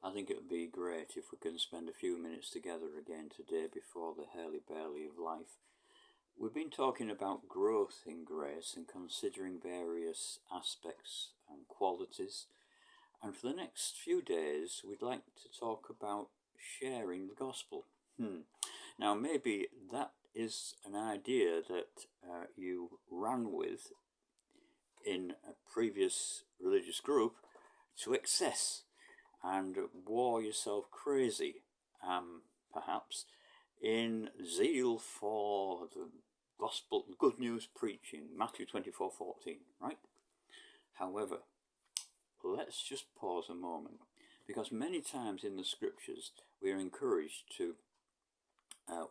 I think it would be great if we can spend a few minutes together again today before the hurly-burly of life. We've been talking about growth in grace and considering various aspects and qualities. And for the next few days, we'd like to talk about sharing the gospel. Now, maybe that is an idea that you ran with in a previous religious group to excess and wore yourself crazy, perhaps, in zeal for the gospel, good news preaching, Matthew 24:14, right? However, let's just pause a moment, because many times in the scriptures we are encouraged to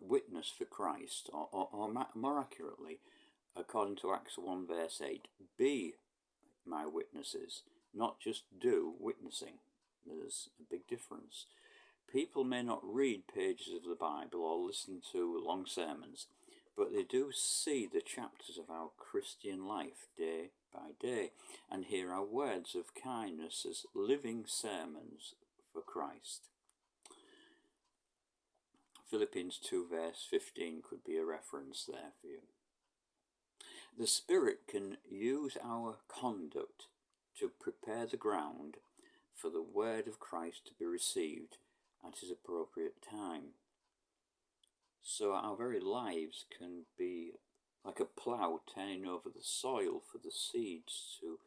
witness for Christ, or more accurately, according to Acts 1 verse 8, be my witnesses, not just do witnessing. There's a big difference. People may not read pages of the Bible or listen to long sermons, but they do see the chapters of our Christian life day by day and hear our words of kindness as living sermons for Christ. Philippians 2 verse 15 could be a reference there for you. The Spirit can use our conduct to prepare the ground for the word of Christ to be received at his appropriate time. So our very lives can be like a plough turning over the soil for the seeds to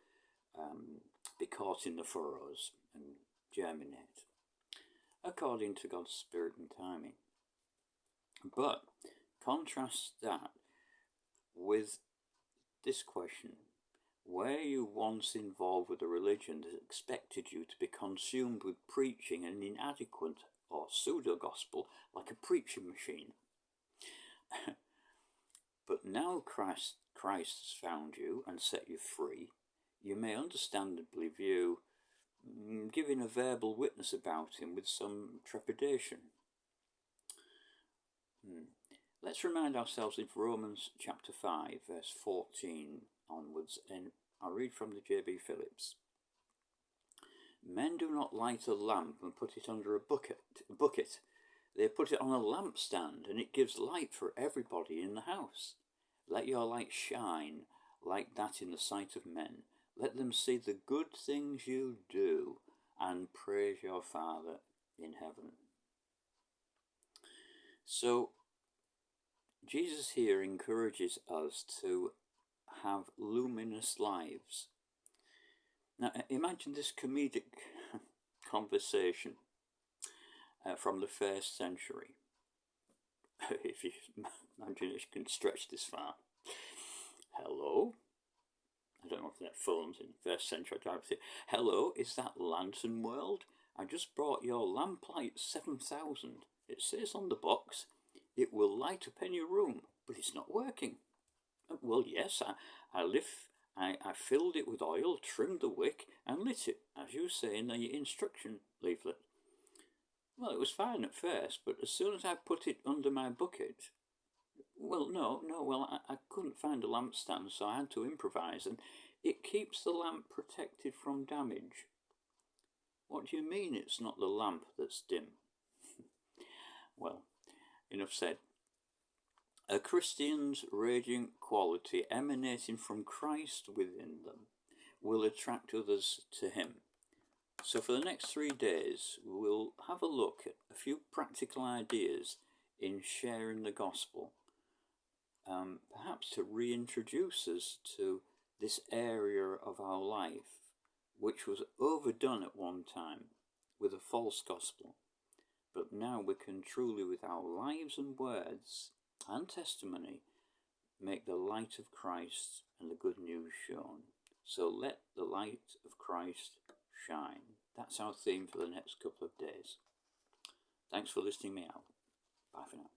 be caught in the furrows and germinate, according to God's Spirit and timing. But contrast that with this question: were you once involved with a religion that expected you to be consumed with preaching an inadequate or pseudo-gospel like a preaching machine? But now Christ has found you and set you free, you may understandably view giving a verbal witness about him with some trepidation. Let's remind ourselves of Romans chapter 5 verse 14 onwards, and I'll read from the J.B. Phillips. Men do not light a lamp and put it under a bucket. They put it on a lampstand, and it gives light for everybody in the house. Let your light shine like that in the sight of men. Let them see the good things you do and praise your Father in heaven. So, Jesus here encourages us to have luminous lives. Now, imagine this comedic conversation from the first century. If you imagine it can stretch this far. Hello? I don't know if that phone's in the first century. Hello, is that Lantern World? I just brought your Lamplight 7000. It says on the box, it will light up any room, but it's not working. Well, yes, I filled it with oil, trimmed the wick, and lit it, as you say in the instruction leaflet. Well, it was fine at first, but as soon as I put it under my bucket, I couldn't find a lampstand, so I had to improvise, and it keeps the lamp protected from damage. What do you mean it's not the lamp that's dim? Well, enough said. A Christian's radiant quality emanating from Christ within them will attract others to him. So for the next 3 days, we'll have a look at a few practical ideas in sharing the gospel, perhaps to reintroduce us to this area of our life, which was overdone at one time with a false gospel. But now we can truly, with our lives and words and testimony, make the light of Christ and the good news shown. So let the light of Christ shine. That's our theme for the next couple of days. Thanks for listening me out. Bye for now.